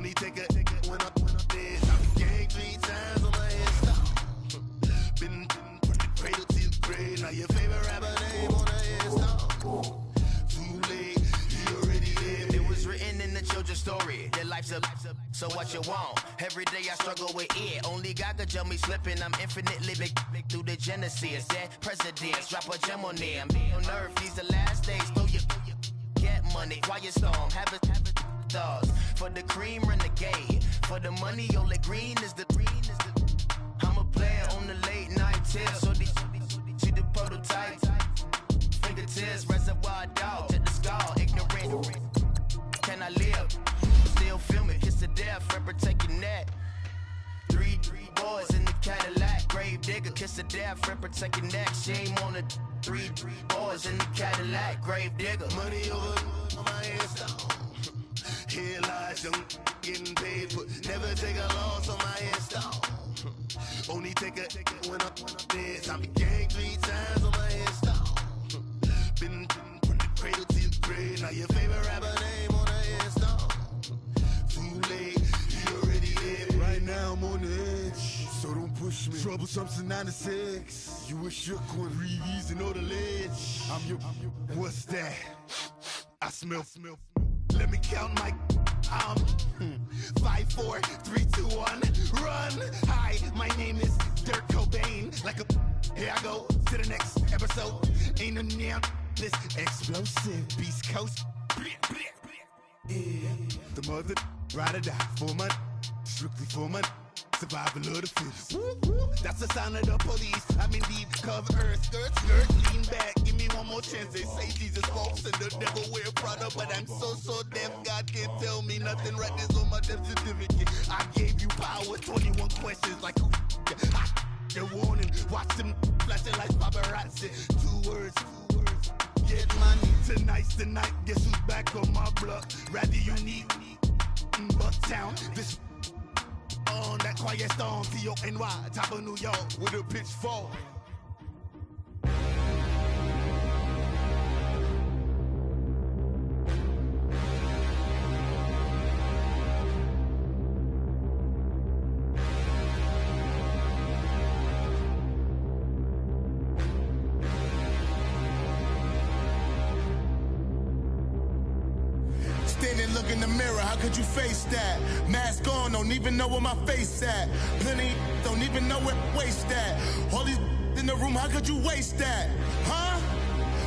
Only take a when I'm dead. I'm gang 3 times on my headstone. Been from the cradle to the grave. Now your favorite rapper name on the headstone. Too late, he already dead. It was written in the children's story. Their life's up, so what you want? Every day I struggle with it. Only God could tell me slipping. I'm infinitely big through the genesis. Dead presidents, drop a gem on them. On earth, these the last days. Throw your get money, quiet storm, have it stars. For the cream, renegade. For the money, only green is the. I'm a player on the late night tips. So these see the prototype. Fingertips, reservoir dog, check the skull, ignorant. Can I live? Still film it, kiss to death, forever take your neck. Three boys in the Cadillac, grave digger, kiss to death, forever take your neck. Shame on the three boys in the Cadillac, grave digger. Money over on my headstone. Here lies young getting paid, but never take a loss on my headstone. Only take a when I'm dead. I'm gang 3 times on my headstone. Been from the cradle to the grave. Now your favorite rapper name on the headstone. Too late, he already dead. Right now I'm on the edge, so don't push me. Troublesome to 9 to 6. You a shook one, breathe easy, know the ledge. I'm your. What's that? I smell. Let me count my. 5, 4, 3, 2, 1, run. Hi, my name is Dirk Cobain. Like a. Here I go to the next episode. Ain't no damn this explosive Beast Coast. Yeah, the mother ride or die for money, strictly for money. Survival of the fittest. That's the sound of the police. I'm in deep cover, skirt, lean back. Give me one more chance. They say Jesus walks and the devil wear Prada, but I'm so deaf. God can't tell me nothing. Right this on my death certificate. I gave you power. 21 questions like who? Your warning. Watch them flashing like paparazzi. 2 words. Get money. Tonight's the night. Guess who's back on my block? Rather unique. Bucktown. This. On that quiet storm, T-O-N-Y, top of New York, with a pitchfork. Standing, look in the mirror, how could you face that? Mask on, don't even know where my face at. Plenty, don't even know where waste at. All these in the room, how could you waste that? Huh?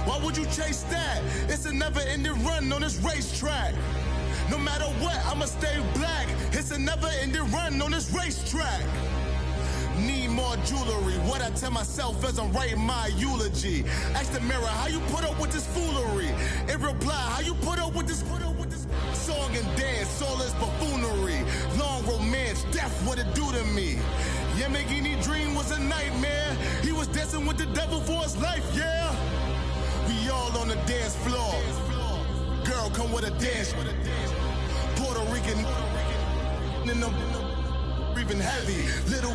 Why would you chase that? It's a never-ending run on this racetrack. No matter what, I'ma stay black. It's a never-ending run on this racetrack. Need more jewelry, what I tell myself as I'm writing my eulogy. Ask the mirror, how you put up with this foolery? In reply, how you put up with this song and dance, all this buffoonery. Long romance, death, what it do to me? Yamagini dream was a nightmare. He was dancing with the devil for his life, yeah. We all on the dance floor. Girl, come with a dance. Puerto Rican in the breathing heavy. Little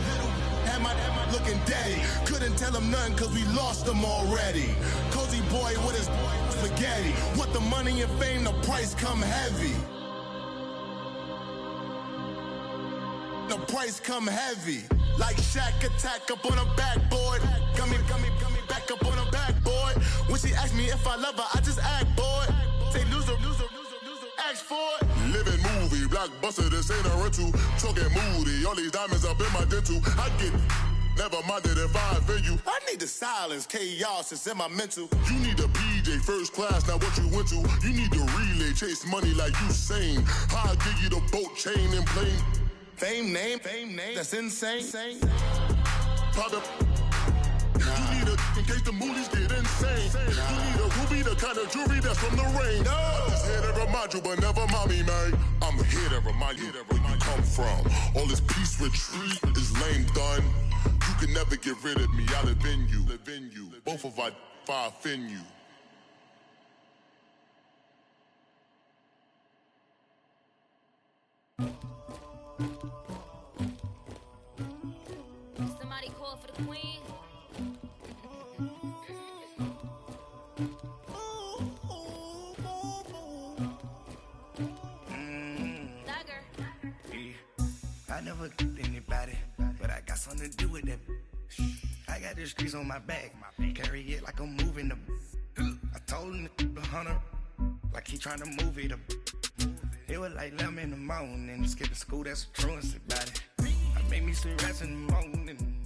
had my looking daddy. Couldn't tell him nothing cause we lost him already. Cozy boy with his spaghetti. Want the money and fame, the price come heavy. The price come heavy. Like Shaq attack up on a backboard. Gummy, back up on a backboard. When she asked me if I love her, I just act bored. Say loser, ask for it. Living movie, blockbuster, this ain't a rental. Talking moody, all these diamonds up in my dental. I get never minded if I offend you. I need the silence, chaos, it's in my mental. You need a PJ, first class, not what you went to. You need the relay, chase money like you sane. I'll give you the boat, chain, and plane. Fame name, that's insane. Pop up. You need a, in case the movies get insane. You need a ruby, the kind of jewelry that's from the rain. I'm just here to remind you, but never mind me, man. I'm here to remind you where you come from. All this peace retreat is lame done. You can never get rid of me, I live in you. Both of us, if I offend you. Somebody call for the queen. Duggar. I never anybody, but I got something to do with that. I got the streets on my back, carry it like I'm moving the. I told him the hunter, like he trying to move it up. It was like 11 in the morning, skipping school, that's a truancy about it. I made me some rest in the morning.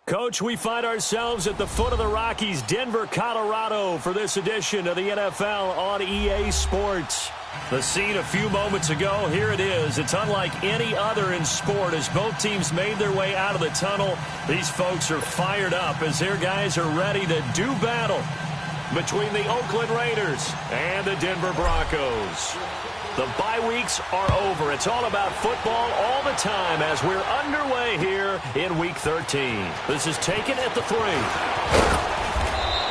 Coach, we find ourselves at the foot of the Rockies, Denver, Colorado, for this edition of the NFL on EA Sports. The scene a few moments ago, here it is. It's unlike any other in sport as both teams made their way out of the tunnel. These folks are fired up as their guys are ready to do battle between the Oakland Raiders and the Denver Broncos. The bye weeks are over. It's all about football all the time as we're underway here in Week 13. This is taken at the 3.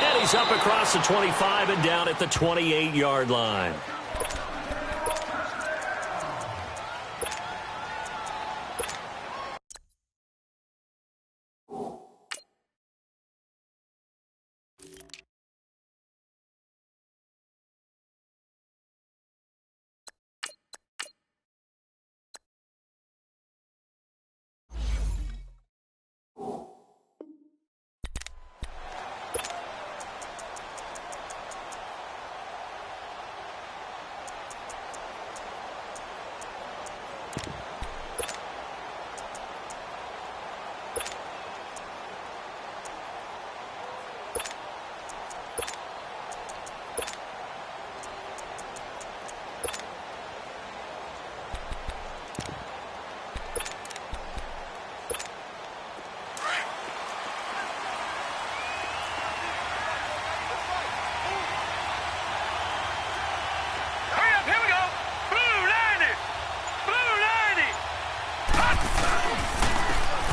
And he's up across the 25 and down at the 28-yard line.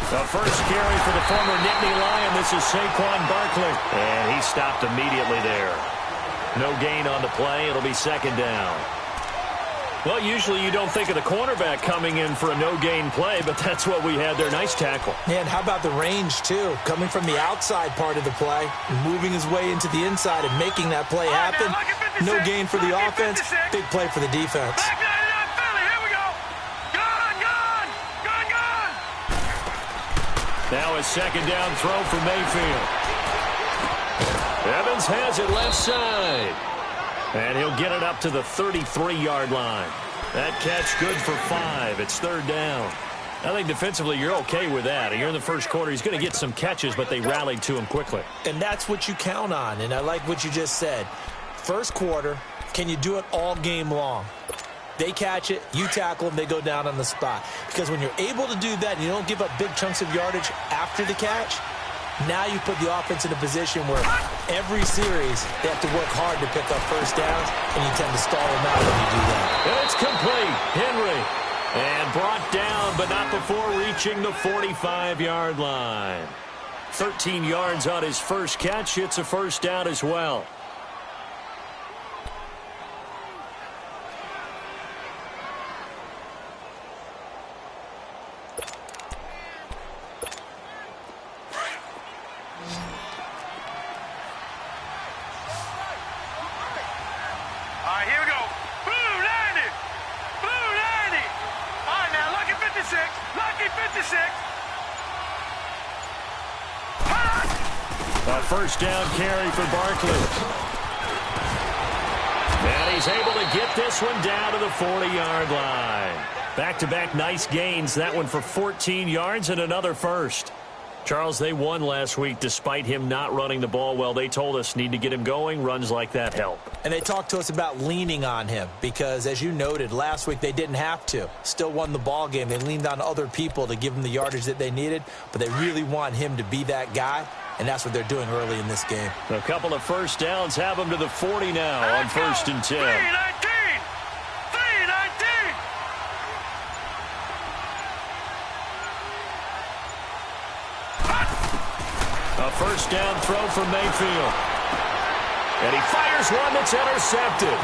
The first carry for the former Nittany Lion. This is Saquon Barkley. And he stopped immediately there. No gain on the play. It'll be second down. Well, usually you don't think of the cornerback coming in for a no-gain play, but that's what we had there. Nice tackle. Yeah, and how about the range, too? Coming from the outside part of the play, moving his way into the inside and making that play happen. No gain for the offense, big play for the defense. Now a second down throw for Mayfield. Evans has it left side. And he'll get it up to the 33-yard line. That catch good for 5. It's third down. I think defensively you're okay with that. You're in the first quarter. He's going to get some catches, but they rallied to him quickly. And that's what you count on, and I like what you just said. First quarter, can you do it all game long? They catch it, you tackle them, they go down on the spot. Because when you're able to do that and you don't give up big chunks of yardage after the catch, now you put the offense in a position where every series they have to work hard to pick up first downs, and you tend to stall them out when you do that. And it's complete. Henry. And brought down, but not before reaching the 45-yard line. 13 yards on his first catch. It's a first down as well. A first down carry for Barkley. And he's able to get this one down to the 40-yard line. Back-to-back nice gains. That one for 14 yards and another first. Charles, they won last week despite him not running the ball well. They told us need to get him going. Runs like that help. And they talked to us about leaning on him because, as you noted, last week they didn't have to. Still won the ball game. They leaned on other people to give them the yardage that they needed, but they really want him to be that guy, and that's what they're doing early in this game. A couple of first downs have them to the 40 now on 1st and 10. A first down throw for Mayfield. And he fires one that's intercepted.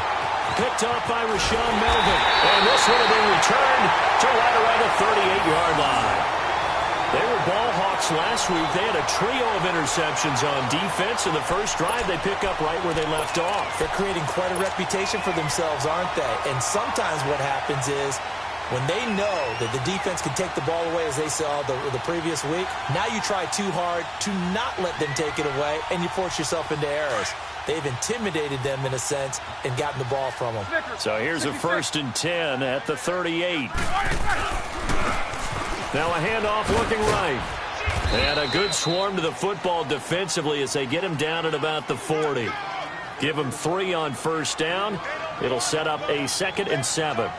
Picked off by Rashawn Melvin. And this would have been returned to right around the 38-yard line. They were ball hawks last week. They had a trio of interceptions on defense. In the first drive, they pick up right where they left off. They're creating quite a reputation for themselves, aren't they? And sometimes what happens is When they know that the defense can take the ball away, as they saw the previous week, now you try too hard to not let them take it away, and you force yourself into errors. They've intimidated them in a sense and gotten the ball from them. So here's a 1st and 10 at the 38. Now a handoff looking right. And a good swarm to the football defensively as they get him down at about the 40. Give him 3 on 1st down. It'll set up a 2nd and 7.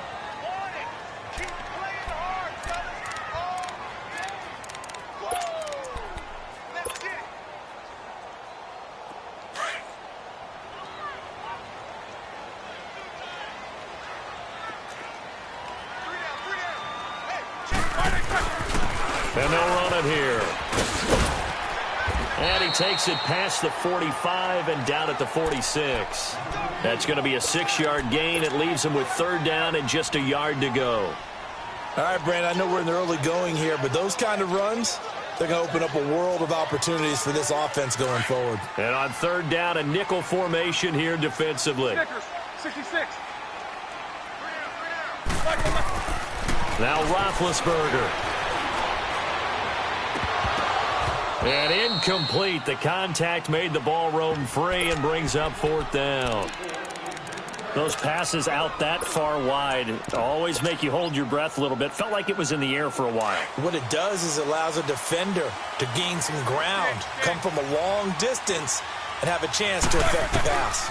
And they'll run it here. And he takes it past the 45 and down at the 46. That's going to be a 6-yard gain. It leaves him with 3rd down and just a yard to go. All right, Brandon, I know we're in the early going here, but those kind of runs, they're going to open up a world of opportunities for this offense going forward. And on 3rd down, a nickel formation here defensively. 66. Now Roethlisberger. And incomplete. The contact made the ball roam free and brings up 4th down. Those passes out that far wide always make you hold your breath a little bit. Felt like it was in the air for a while. What it does is it allows a defender to gain some ground, come from a long distance, and have a chance to affect the pass.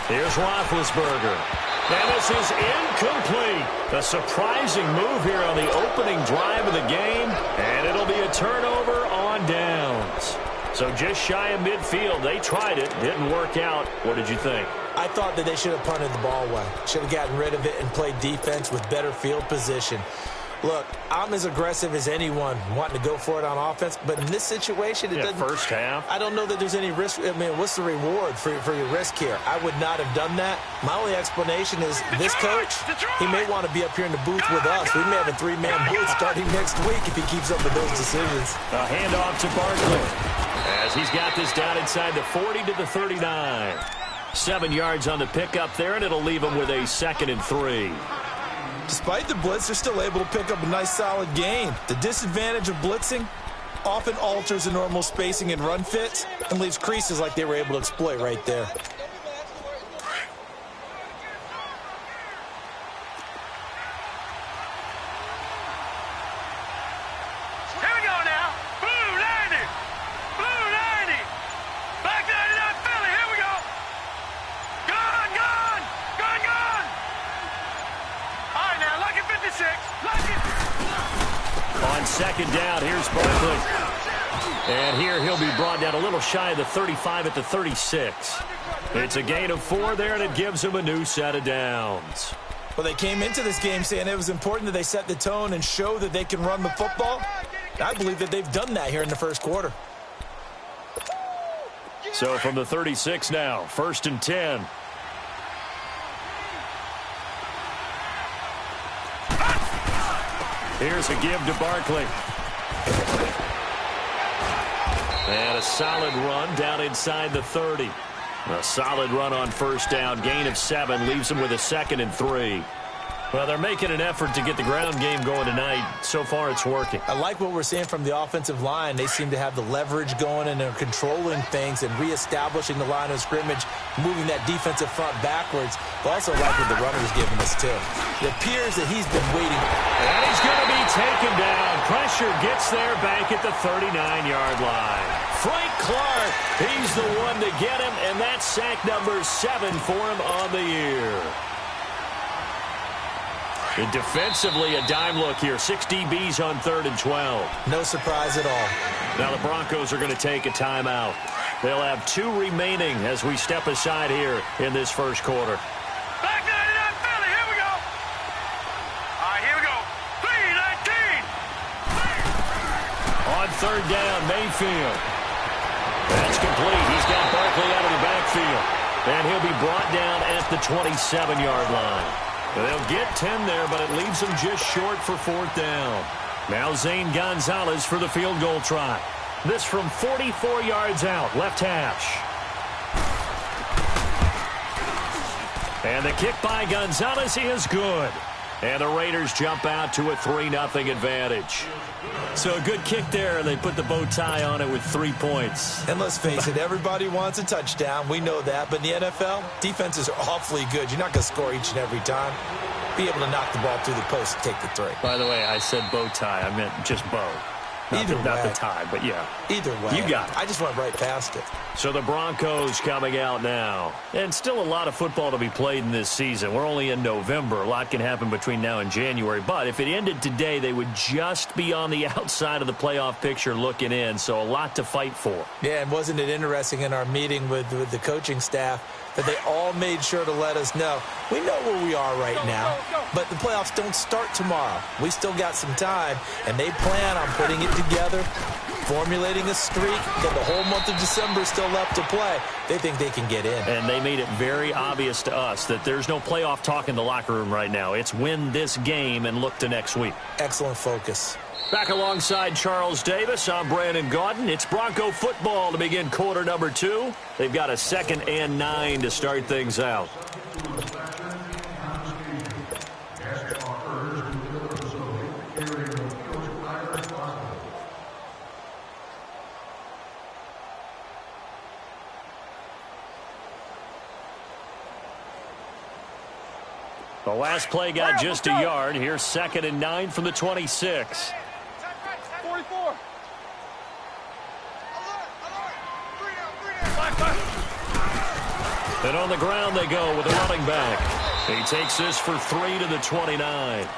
Here's Roethlisberger. And this is incomplete. A surprising move here on the opening drive of the game. And it'll be a turnover on downs. So just shy of midfield. They tried it. Didn't work out. What did you think? I thought that they should have punted the ball away. Should have gotten rid of it and played defense with better field position. Look, I'm as aggressive as anyone wanting to go for it on offense, but in this situation, it doesn't. First half. I don't know that there's any risk. I mean, what's the reward for your risk here? I would not have done that. My only explanation is this coach, he may want to be up here in the booth with us. We may have a 3-man booth starting next week if he keeps up with those decisions. A handoff to Barkley as he's got this down inside the 40 to the 39. 7 yards on the pickup there, and it'll leave him with a 2nd and 3. Despite the blitz, they're still able to pick up a nice solid gain. The disadvantage of blitzing often alters the normal spacing and run fits and leaves creases like they were able to exploit right there. Here we go now. Blue 90. Blue 90. Back 99 Philly. Here we go. Gone. All right, now, lucky 56. Lucky. On 2nd down, here's Barkley. And here he'll be brought down a little shy of the 35 at the 36. It's a gain of 4 there, and it gives him a new set of downs. Well, they came into this game saying it was important that they set the tone and show that they can run the football. I believe that they've done that here in the first quarter. So from the 36 now, 1st and 10. Here's a give to Barkley. And a solid run down inside the 30. A solid run on 1st down. Gain of 7 leaves him with a 2nd and 3. Well, they're making an effort to get the ground game going tonight. So far, it's working. I like what we're seeing from the offensive line. They seem to have the leverage going, and they're controlling things and reestablishing the line of scrimmage, moving that defensive front backwards. But also like what the runner's giving us, too. It appears that he's been waiting. And he's going to be taken down. Pressure gets there back at the 39-yard line. Frank Clark, he's the one to get him, and that's sack number 7 for him on the year. And defensively, a dime look here. 6 DBs on 3rd and 12. No surprise at all. Now the Broncos are going to take a timeout. They'll have 2 remaining as we step aside here in this first quarter. Back 99 Philly. Here we go. All right, here we go. 3-19. On 3rd down, Mayfield. That's complete. He's got Barkley out of the backfield. And he'll be brought down at the 27-yard line. They'll get 10 there, but it leaves them just short for 4th down. Now Zane Gonzalez for the field goal try. This from 44 yards out, left hash. And the kick by Gonzalez is good. And the Raiders jump out to a 3-0 advantage. So a good kick there, and they put the bow tie on it with 3 points. And let's face it, everybody wants a touchdown. We know that. But in the NFL, defenses are awfully good. You're not going to score each and every time. Be able to knock the ball through the post and take the 3. By the way, I said bow tie. I meant just bow. Not the tie, but yeah. Either way. You got it. I just went right past it. So the Broncos coming out now. And still a lot of football to be played in this season. We're only in November. A lot can happen between now and January. But if it ended today, they would just be on the outside of the playoff picture looking in. So a lot to fight for. Yeah, and wasn't it interesting in our meeting with the coaching staff that they all made sure to let us know, we know where we are right now, but the playoffs don't start tomorrow. We still got some time, and they plan on putting it together, formulating a streak, that the whole month of December is still left to play. They think they can get in. And they made it very obvious to us that there's no playoff talk in the locker room right now. It's win this game and look to next week. Excellent focus. Back alongside Charles Davis, I'm Brandon Gaudin. It's Bronco football to begin quarter number 2. They've got a 2nd and 9 to start things out. The last play got just a yard. Here's 2nd and 9 from the 26. 44. And on the ground they go with a running back. He takes this for 3 to the 29.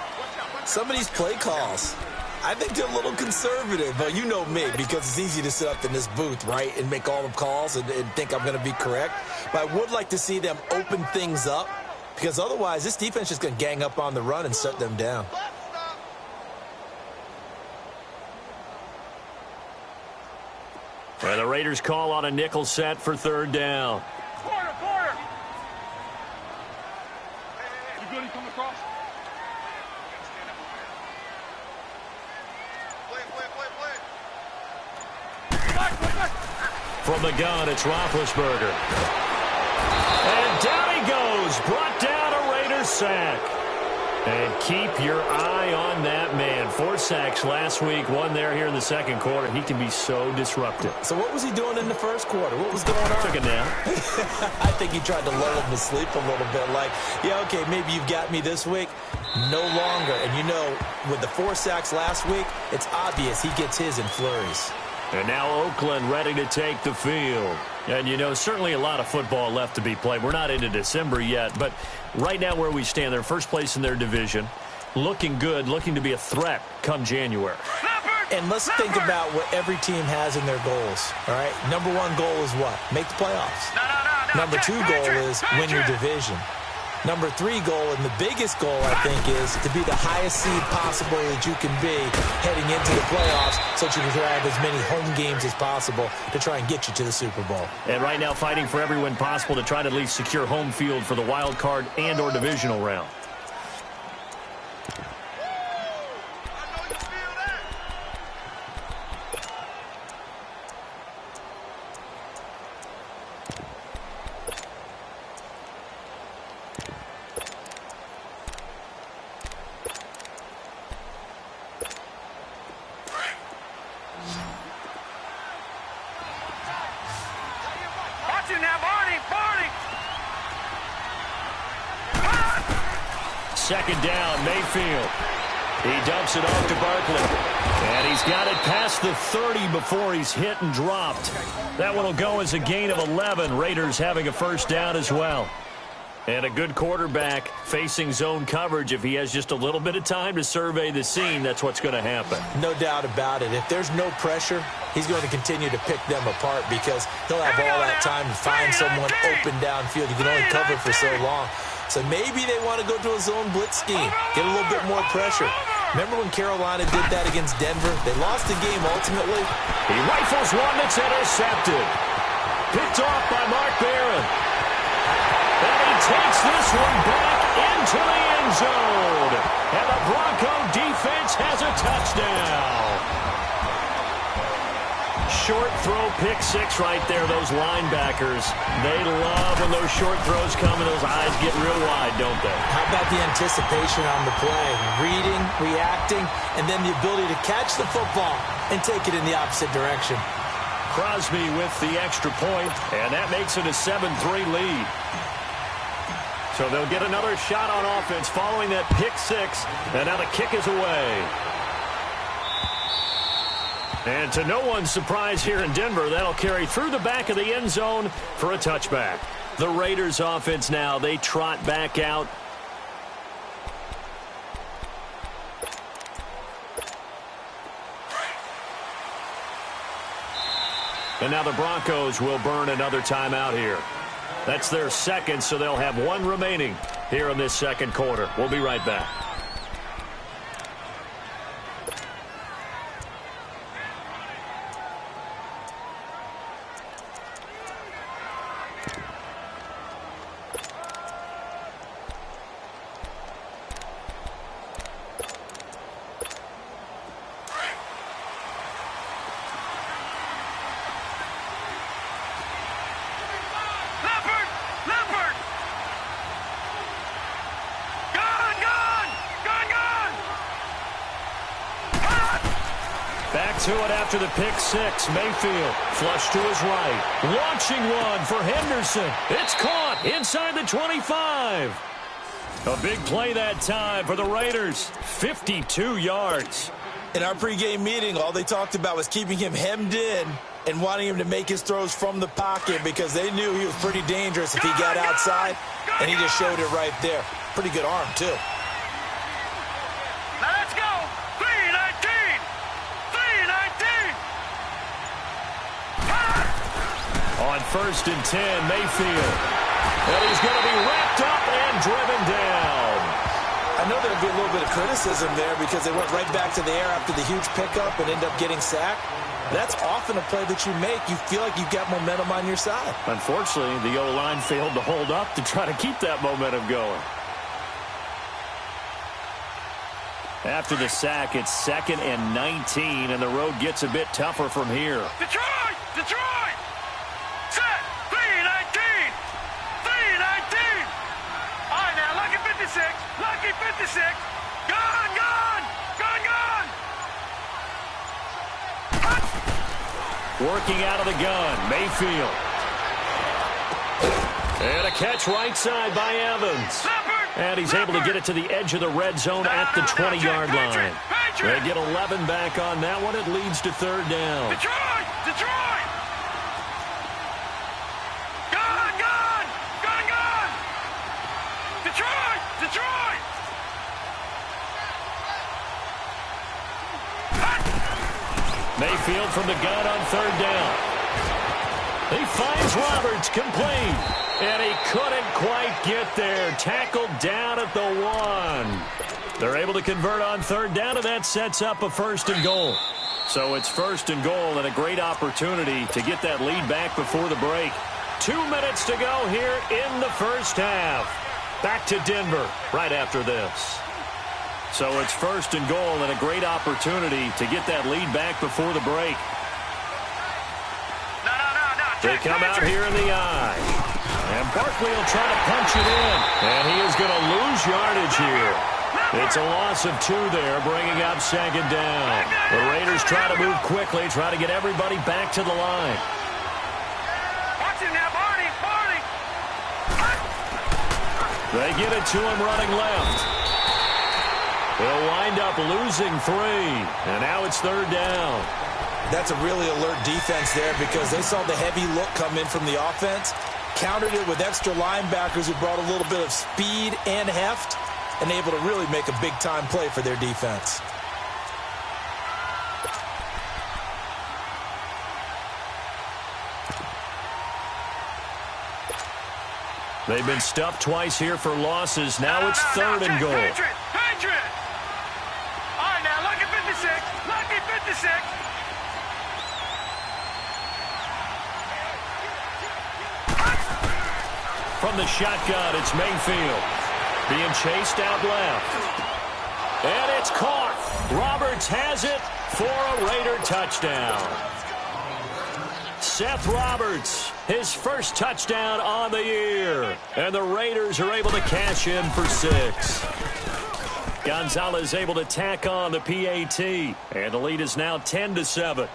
Some of these play calls, I think they're a little conservative, but you know me, because it's easy to sit up in this booth, right, and make all the calls and think I'm going to be correct. But I would like to see them open things up, because otherwise this defense is going to gang up on the run and shut them down. And the Raiders call on a nickel set for 3rd down. Corner. You good? He come across? Play. From the gun, it's Roethlisberger. And down he goes. Brought down a Raiders sack. And keep your eye on that man. 4 sacks last week, 1 there here in the 2nd quarter. He can be so disruptive. So what was he doing in the 1st quarter? What was going on? Took a nap. I think he tried to lull him to sleep a little bit. Like, yeah, okay, maybe you've got me this week. No longer. And you know, with the 4 sacks last week, it's obvious he gets his in flurries. And now Oakland ready to take the field. And, you know, certainly a lot of football left to be played. We're not into December yet, but right now where we stand, they're first place in their division, looking good, looking to be a threat come January. And let's think about what every team has in their goals, all right? Number 1 goal is what? Make the playoffs. Number 2 goal is win your division. Number 3 goal, and the biggest goal, I think, is to be the highest seed possible that you can be heading into the playoffs so that you can have as many home games as possible to try and get you to the Super Bowl. And right now fighting for every win possible to try to at least secure home field for the wild card and or divisional round. Second down, Mayfield. He dumps it off to Barkley. And he's got it past the 30 before he's hit and dropped. That one will go as a gain of 11. Raiders having a first down as well. And a good quarterback facing zone coverage. If he has just a little bit of time to survey the scene, that's what's going to happen. No doubt about it. If there's no pressure, he's going to continue to pick them apart because he'll have all that time to find someone open downfield. You can only cover for so long. So maybe they want to go to a zone blitz scheme, get a little bit more pressure. Remember when Carolina did that against Denver? They lost the game ultimately. He rifles one that's intercepted. Picked off by Mark Barron. And he takes this one back into the end zone. And the Bronco defense has a touchdown. short throw pick six right there, those linebackers. They love when those short throws come and those eyes get real wide, don't they? How about the anticipation on the play? Reading, reacting, and then the ability to catch the football and take it in the opposite direction. Crosby with the extra point, and that makes it a 7-3 lead. So they'll get another shot on offense following that pick six, and now the kick is away. And to no one's surprise here in Denver, that'll carry through the back of the end zone for a touchback. The Raiders offense now, they trot back out. And now the Broncos will burn another timeout here. That's their second, so they'll have one remaining here in this second quarter. We'll be right back. Back to it after the pick six. Mayfield flush to his right. Launching one for Henderson. It's caught inside the 25. A big play that time for the Raiders. 52 yards. In our pregame meeting, all they talked about was keeping him hemmed in and wanting him to make his throws from the pocket because they knew he was pretty dangerous if he got outside, and he just showed it right there. Pretty good arm, too. Now let's go. 3-19. 3-19. On 1st and 10, Mayfield. And he's going to be wrapped up and driven down. I know there'll be a little bit of criticism there because they went right back to the air after the huge pickup and end up getting sacked. That's often a play that you make. You feel like you've got momentum on your side. Unfortunately, the O-line failed to hold up to try to keep that momentum going. After the sack, it's 2nd and 19, and the road gets a bit tougher from here. Detroit! Detroit! Set! 3-19! 3-19! All right, now, lucky 56. Lucky 56. Gone, gone! Gone, gone! Working out of the gun, Mayfield. And a catch right side by Evans. And he's able to get it to the edge of the red zone at the 20-yard line. They get 11 back on that one. It leads to 3rd down. Detroit! Detroit! Gone, gone! Gone, gone! Detroit! Detroit! Mayfield from the gun on 3rd down. He finds Roberts complete. And he couldn't quite get there. Tackled down at the 1. They're able to convert on 3rd down, and that sets up a 1st and goal. So it's 1st and goal and a great opportunity to get that lead back before the break. 2 minutes to go here in the first half. Back to Denver right after this. So it's 1st and goal and a great opportunity to get that lead back before the break. They come out here in the eye. And Barkley will try to punch it in. And he is going to lose yardage here. It's a loss of 2 there, bringing up 2nd down. The Raiders try to move quickly, try to get everybody back to the line. Watch him now, Barney! Barney! They get it to him running left. They'll wind up losing 3. And now it's 3rd down. That's a really alert defense there because they saw the heavy look come in from the offense, countered it with extra linebackers who brought a little bit of speed and heft, and able to really make a big-time play for their defense. They've been stuffed twice here for losses. Now it's 3rd and goal. Patriot! All right, now, lucky 56. Lucky 56. From the shotgun, it's Mayfield. Being chased out left. And it's caught. Roberts has it for a Raider touchdown. Seth Roberts, his first touchdown on the year. And the Raiders are able to cash in for 6. Gonzalez able to tack on the PAT. And the lead is now 10-7.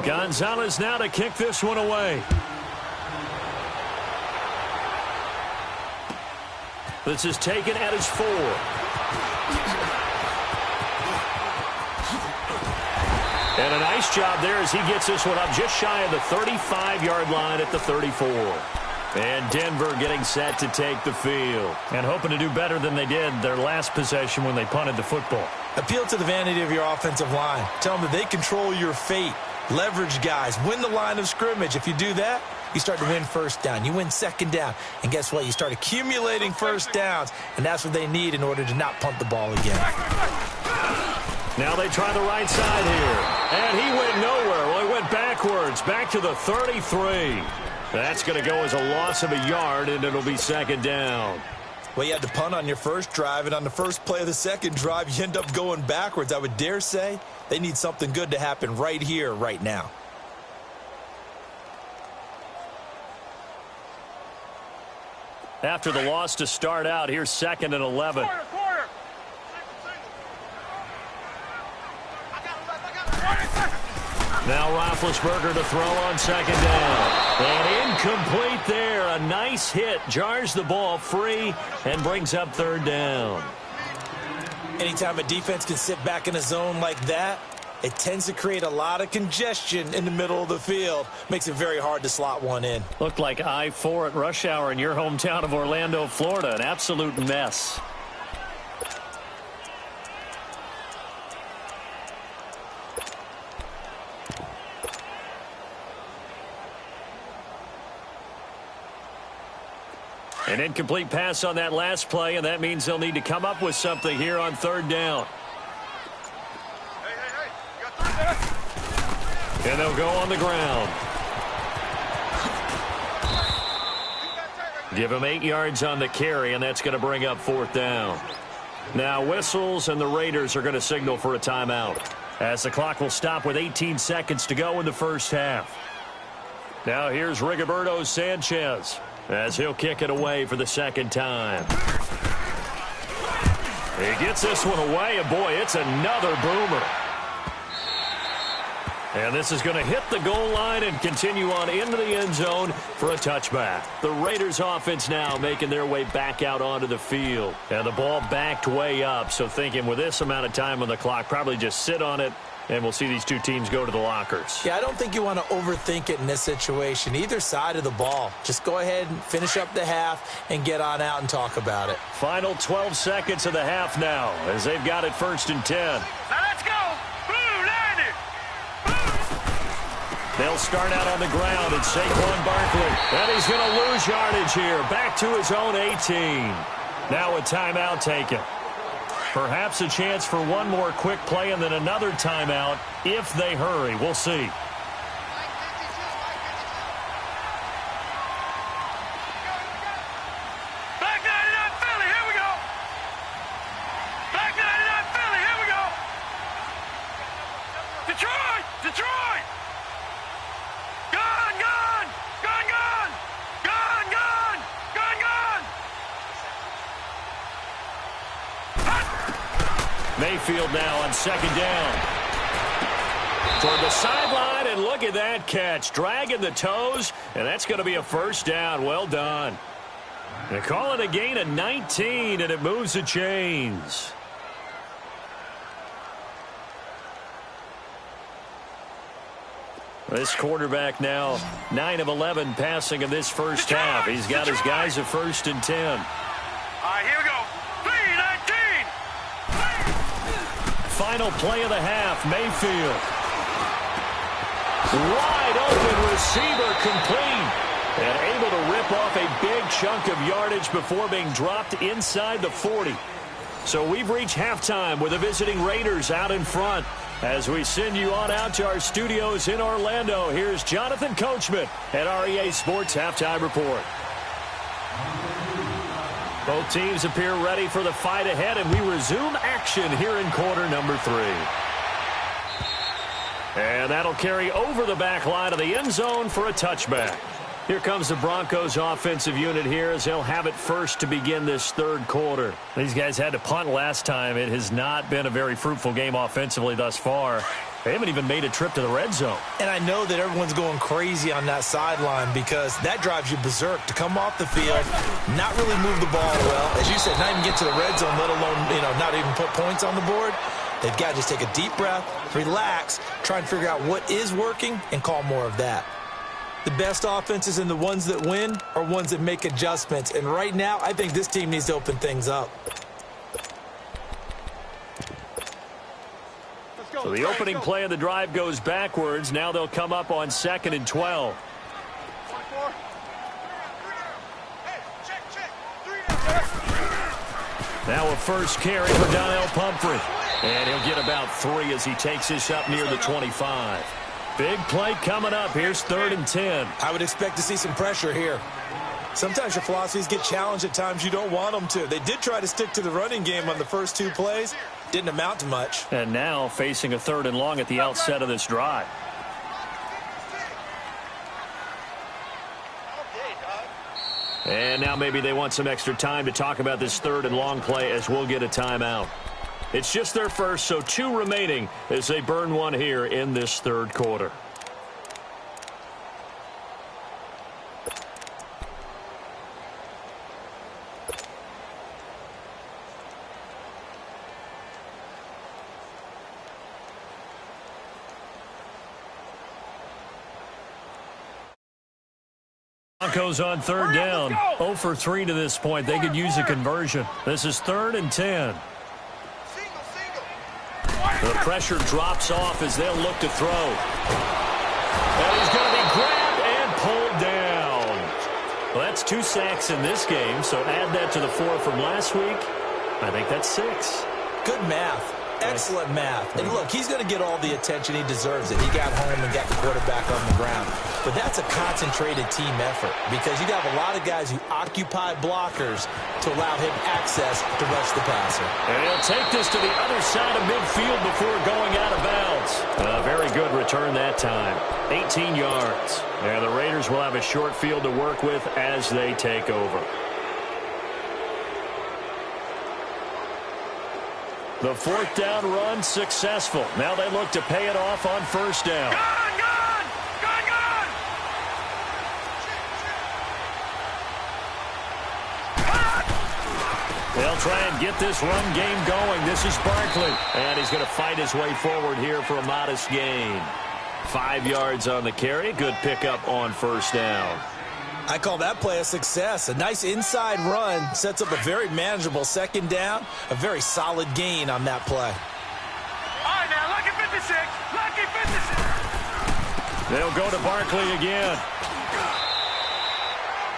Gonzalez now to kick this one away. This is taken at his 4. And a nice job there as he gets this one up just shy of the 35-yard line at the 34. And Denver getting set to take the field. And hoping to do better than they did their last possession when they punted the football. Appeal to the vanity of your offensive line. Tell them that they control your fate. Leverage guys. Win the line of scrimmage. If you do that, you start to win first down. You win second down. And guess what? You start accumulating first downs. And that's what they need in order to not punt the ball again. Now they try the right side here. And he went nowhere. Well, he went backwards. Back to the 33. That's going to go as a loss of a yard, and it'll be second down. Well, you had to punt on your first drive, and on the first play of the second drive, you end up going backwards. I would dare say they need something good to happen right here, right now. After the loss to start out, here's 2nd and 11. Now Roethlisberger to throw on second down. And incomplete there. A nice hit. Jars the ball free and brings up third down. Anytime a defense can sit back in a zone like that, it tends to create a lot of congestion in the middle of the field. Makes it very hard to slot one in. Looked like I-4 at rush hour in your hometown of Orlando, Florida. An absolute mess. An incomplete pass on that last play, and that means they'll need to come up with something here on third down. And they'll go on the ground. Give him 8 yards on the carry, and that's going to bring up fourth down. Now whistles, and the Raiders are going to signal for a timeout, as the clock will stop with 18 seconds to go in the first half. Now here's Rigoberto Sanchez, as he'll kick it away for the second time. He gets this one away, and boy, it's another boomer. And this is going to hit the goal line and continue on into the end zone for a touchback. The Raiders offense now making their way back out onto the field. And the ball backed way up, so thinking with this amount of time on the clock, probably just sit on it, and we'll see these two teams go to the lockers. Yeah, I don't think you want to overthink it in this situation. Either side of the ball. Just go ahead and finish up the half and get on out and talk about it. Final 12 seconds of the half now, as they've got it 1st and 10. Now let's go. Blue, land it. They'll start out on the ground, and Saquon Barkley. And he's going to lose yardage here. Back to his own 18. Now a timeout taken. Perhaps a chance for one more quick play and then another timeout if they hurry. We'll see. Black 99 Philly, here we go. Black 99 Philly, here we go. Detroit, Detroit. Gone, gone, gone, gone, gone, gone, gone, gone. Mayfield now on second down. Toward the sideline, and look at that catch. Dragging the toes, and that's going to be a first down. Well done. They call it a gain of 19, and it moves the chains. This quarterback now 9 of 11 passing in this first half. He's got his guys at 1st and 10. All right, here we go. 3-19. Final play of the half, Mayfield. Wide open receiver, complete. And able to rip off a big chunk of yardage before being dropped inside the 40. So we've reached halftime with the visiting Raiders out in front. As we send you on out to our studios in Orlando, here's Jonathan Coachman at our EA Sports Halftime Report. Both teams appear ready for the fight ahead, and we resume action here in quarter number 3. And that'll carry over the back line of the end zone for a touchback. Here comes the Broncos offensive unit here as they'll have it first to begin this third quarter. These guys had to punt last time. It has not been a very fruitful game offensively thus far. They haven't even made a trip to the red zone. And I know that everyone's going crazy on that sideline because that drives you berserk to come off the field, not really move the ball well. As you said, not even get to the red zone, let alone, not even put points on the board. They've got to just take a deep breath, relax, try and figure out what is working and call more of that. The best offenses and the ones that win are ones that make adjustments. And right now, I think this team needs to open things up. So the opening play of the drive goes backwards. Now they'll come up on 2nd and 12. Now a first carry for Donnell Pumphrey. And he'll get about 3 as he takes this up near the 25. Big play coming up. Here's 3rd and 10. I would expect to see some pressure here. Sometimes your philosophies get challenged at times you don't want them to. They did try to stick to the running game on the first 2 plays. Didn't amount to much. And now facing a 3rd and long at the outset of this drive. And now maybe they want some extra time to talk about this 3rd and long play as we'll get a timeout. It's just their first, so 2 remaining as they burn one here in this third quarter. Broncos on 3rd down. 0 for 3 to this point. They could use a conversion. This is 3rd and 10. The pressure drops off as they'll look to throw. And he's going to be grabbed and pulled down. Well, that's 2 sacks in this game, so add that to the 4 from last week. I think that's 6. Good math. Excellent math. And look, he's going to get all the attention he deserves it. He got home and got the quarterback on the ground. But that's a concentrated team effort because you got a lot of guys who occupy blockers to allow him access to rush the passer. And he'll take this to the other side of midfield before going out of bounds. A very good return that time. 18 yards. And the Raiders will have a short field to work with as they take over. The 4th down run successful. Now they look to pay it off on 1st down. Gone! They'll try and get this run game going. This is Barkley. And he's going to fight his way forward here for a modest gain. 5 yards on the carry. Good pickup on 1st down. I call that play a success. A nice inside run sets up a very manageable 2nd down. A very solid gain on that play. All right, now, lucky 56. Lucky 56. They'll go to Barkley again.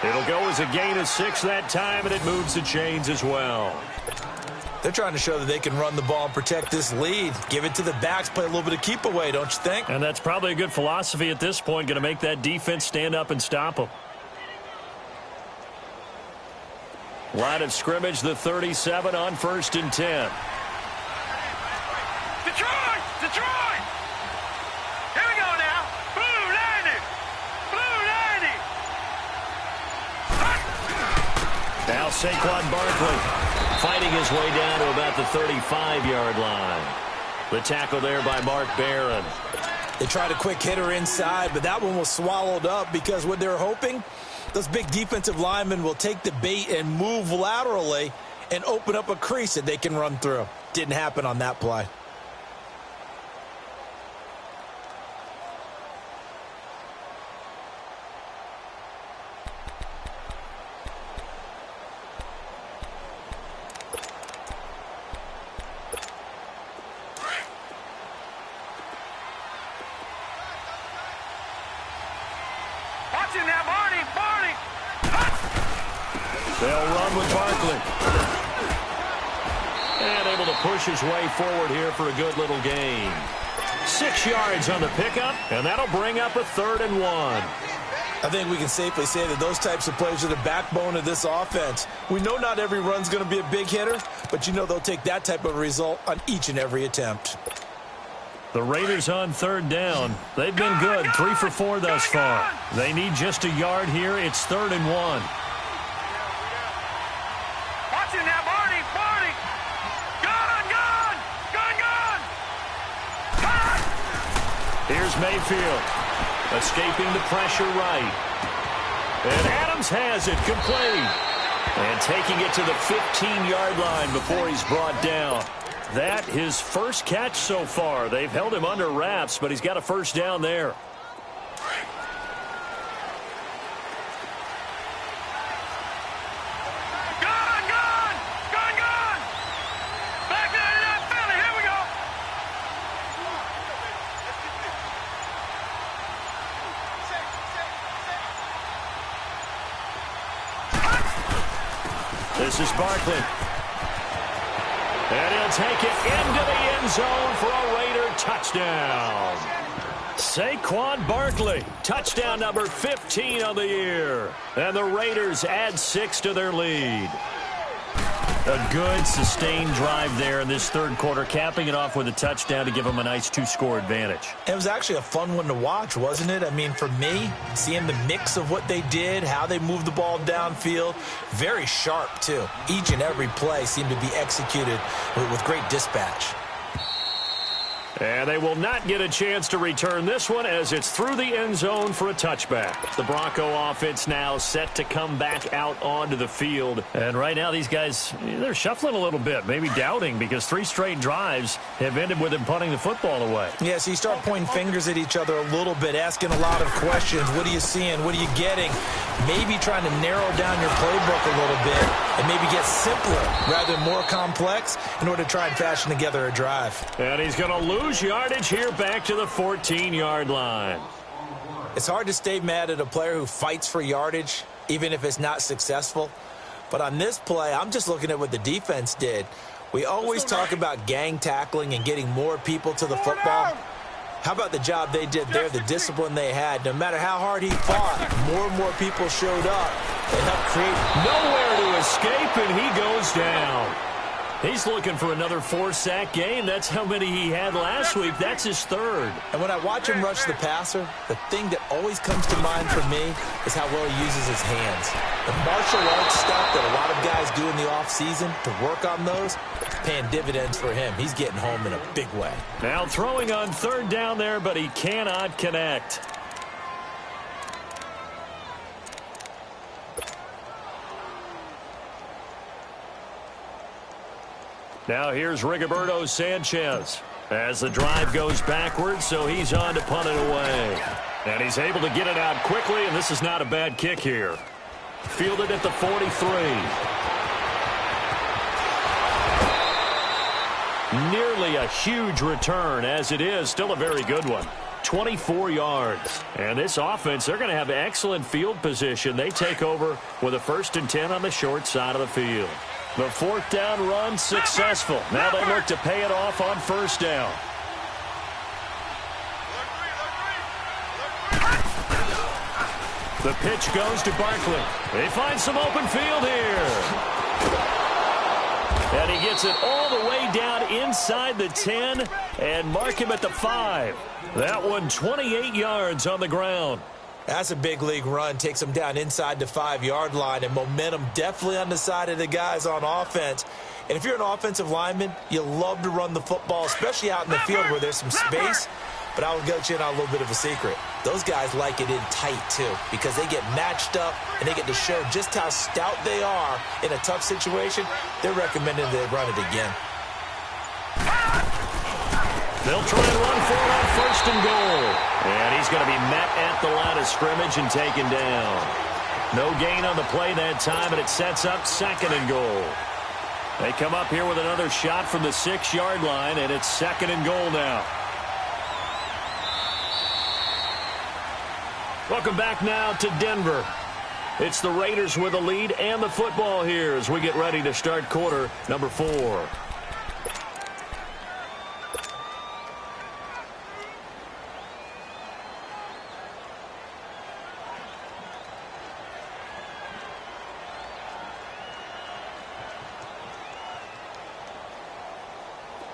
It'll go as a gain of 6 that time, and it moves the chains as well. They're trying to show that they can run the ball and protect this lead. Give it to the backs, play a little bit of keep away, don't you think? And that's probably a good philosophy at this point, going to make that defense stand up and stop them. Line of scrimmage, the 37 on 1st and 10. Detroit! Detroit! Here we go now. Blue 90! Blue 90! Now Saquon Barkley fighting his way down to about the 35-yard line. The tackle there by Mark Barron. They tried a quick hitter inside, but that one was swallowed up because what they're hoping, those big defensive linemen will take the bait and move laterally and open up a crease that they can run through. Didn't happen on that play. They'll run with Barkley. And able to push his way forward here for a good little gain. 6 yards on the pickup, and that'll bring up a 3rd and 1. I think we can safely say that those types of plays are the backbone of this offense. We know not every run's going to be a big hitter, but you know they'll take that type of result on each and every attempt. The Raiders on third down. They've been good, 3 for 4 thus far. They need just a yard here. It's 3rd and 1. Watch it now, Barney. Gun. Here's Mayfield. Escaping the pressure right. And Adams has it complete. And taking it to the 15-yard line before he's brought down. That his first catch so far. They've held him under wraps, but he's got a first down there. Back to that Philly. Here we go. This is Barkley. And he'll take it into the end zone for a Raider touchdown. Saquon Barkley, touchdown number 15 of the year. And the Raiders add 6 to their lead. A good, sustained drive there in this third quarter, capping it off with a touchdown to give them a nice 2-score advantage. It was actually a fun one to watch, wasn't it? I mean, for me, seeing the mix of what they did, how they moved the ball downfield, very sharp, too. Each and every play seemed to be executed with great dispatch. And they will not get a chance to return this one as it's through the end zone for a touchback. The Bronco offense now set to come back out onto the field. And right now these guys, they're shuffling a little bit, maybe doubting, because 3 straight drives have ended with them punting the football away. Yeah, so you start pointing fingers at each other a little bit, asking a lot of questions. What are you seeing? What are you getting? Maybe trying to narrow down your playbook a little bit and maybe get simpler rather than more complex in order to try and fashion together a drive. And he's going to lose yardage here back to the 14-yard line. It's hard to stay mad at a player who fights for yardage, even if it's not successful. But on this play, I'm just looking at what the defense did. We always talk about gang tackling and getting more people to the football. How about the job they did there, the discipline they had? No matter how hard he fought, more and more people showed up. They helped create nowhere to escape, and he goes down. He's looking for another 4-sack game. That's how many he had last week. That's his 3rd. And when I watch him rush the passer, the thing that always comes to mind for me is how well he uses his hands. The martial arts stuff that a lot of guys do in the offseason to work on those, paying dividends for him. He's getting home in a big way. Now throwing on 3rd down there, but he cannot connect. Now here's Rigoberto Sanchez as the drive goes backwards, so he's on to punt it away. And he's able to get it out quickly, and this is not a bad kick here. Fielded at the 43. Nearly a huge return, as it is still a very good one. 24 yards. And this offense, they're going to have excellent field position. They take over with a 1st and 10 on the short side of the field. The 4th down run successful. Now they look to pay it off on 1st down. The pitch goes to Barkley. They find some open field here. And he gets it all the way down inside the 10 and mark him at the 5. That one 28 yards on the ground. That's a big league run. Takes them down inside the 5-yard line, and momentum definitely on the side of the guys on offense. And if you're an offensive lineman, you love to run the football, especially out in the field where there's some space. But I will go in on a little bit of a secret. Those guys like it in tight, too, because they get matched up and they get to show just how stout they are in a tough situation. They're recommending they run it again. They'll try and run for it on 1st and goal. And he's going to be met at the line of scrimmage and taken down. No gain on the play that time, and it sets up 2nd and goal. They come up here with another shot from the 6-yard line, and it's 2nd and goal now. Welcome back now to Denver. It's the Raiders with the lead and the football here as we get ready to start quarter number 4.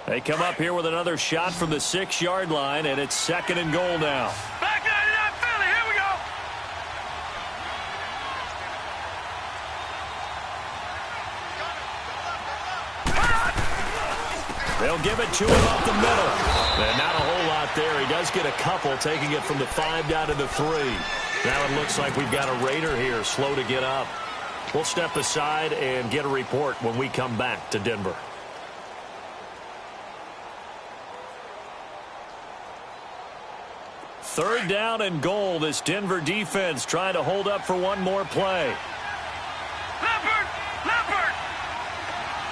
They come up here with another shot from the 6-yard line, and it's 2nd and goal now. Back 99 Philly, here we go. They'll give it to him up the middle. And not a whole lot there. He does get a couple, taking it from the 5 down to the 3. Now it looks like we've got a Raider here, slow to get up. We'll step aside and get a report when we come back to Denver. Third down and goal. This Denver defense trying to hold up for one more play. Leopard! Leopard!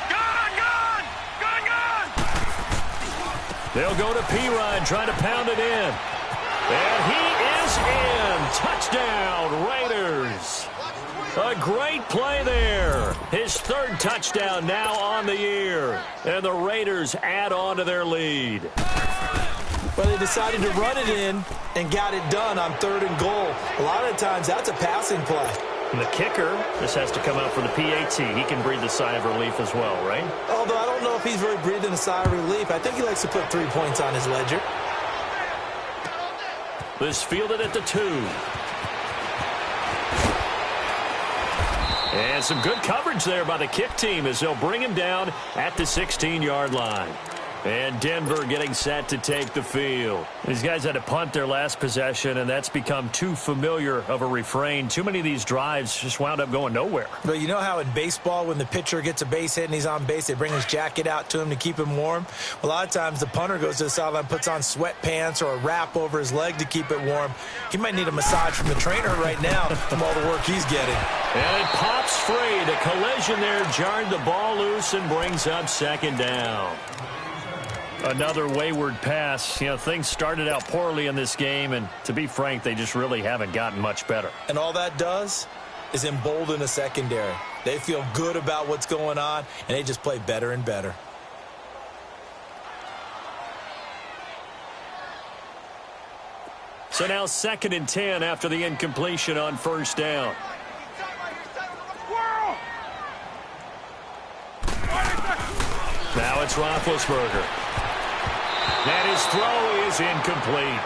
Gone! They'll go to Pirine, trying to pound it in. And he is in. Touchdown, Raiders. A great play there. His 3rd touchdown now on the year. And the Raiders add on to their lead. Well, they decided to run it in and got it done on 3rd and goal. A lot of times, that's a passing play. And the kicker, this has to come out for the PAT. He can breathe a sigh of relief as well, right? Although I don't know if he's really breathing a sigh of relief. I think he likes to put 3 points on his ledger. This fielded at the 2. And some good coverage there by the kick team as they'll bring him down at the 16-yard line. And Denver getting set to take the field. These guys had to punt their last possession, and that's become too familiar of a refrain. Too many of these drives just wound up going nowhere. But you know how in baseball, when the pitcher gets a base hit and he's on base, they bring his jacket out to him to keep him warm? A lot of times the punter goes to the sideline, puts on sweatpants or a wrap over his leg to keep it warm. He might need a massage from the trainer right now from all the work he's getting. And it pops free. The collision there jarred the ball loose and brings up 2nd down. Another wayward pass. You know, things started out poorly in this game, and to be frank, they just really haven't gotten much better. And all that does is embolden the secondary. They feel good about what's going on, and they just play better and better. So now 2nd and 10 after the incompletion on 1st down. Now it's Roethlisberger. And his throw is incomplete.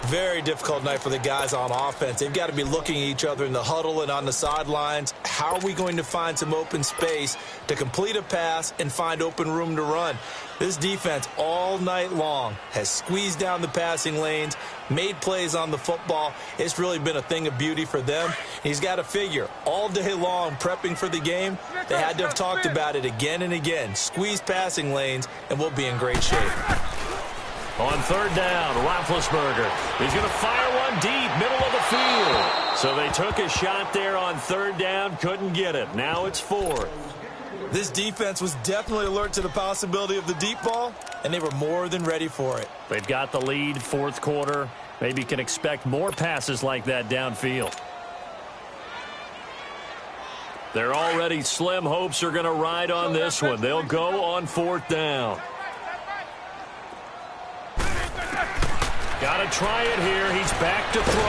Very difficult night for the guys on offense. They've got to be looking at each other in the huddle and on the sidelines. How are we going to find some open space to complete a pass and find open room to run? This defense all night long has squeezed down the passing lanes, made plays on the football. It's really been a thing of beauty for them. He's got to figure all day long prepping for the game. They had to have talked about it again and again. Squeeze passing lanes, and we'll be in great shape. On 3rd down, Roethlisberger. He's going to fire one deep, middle of the field. So they took a shot there on 3rd down, couldn't get it. Now it's 4th. This defense was definitely alert to the possibility of the deep ball, and they were more than ready for it. They've got the lead, 4th quarter. Maybe you can expect more passes like that downfield. Their already slim hopes are going to ride on this one. They'll go on 4th down. Got to try it here. He's back to throw.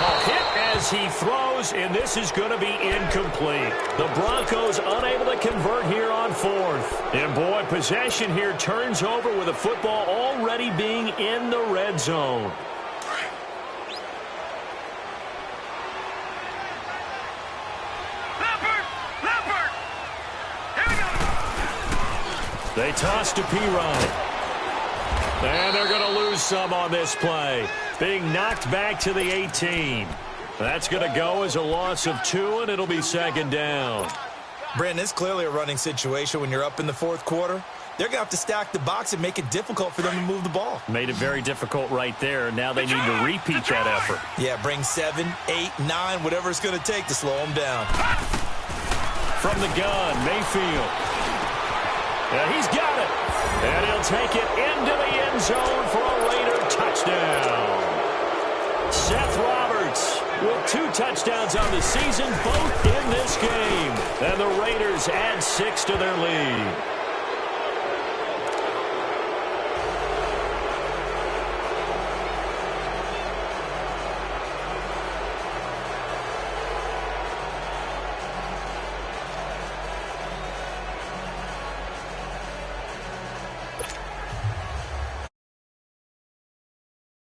A hit as he throws, and this is going to be incomplete. The Broncos unable to convert here on 4th. And, boy, possession here turns over with the football already being in the red zone. Leopard! Here we go! They toss to Pirine. And they're going to lose some on this play. Being knocked back to the 18. That's going to go as a loss of 2, and it'll be 2nd down. Brandon, it's clearly a running situation when you're up in the 4th quarter. They're going to have to stack the box and make it difficult for them to move the ball. Made it very difficult right there. Now they need to repeat that effort. Yeah, bring 7, 8, 9, whatever it's going to take to slow them down. From the gun, Mayfield. Yeah, he's got it. And he'll take it into the end zone for a Raider touchdown. Seth Roberts with 2 touchdowns on the season, both in this game. And the Raiders add 6 to their lead.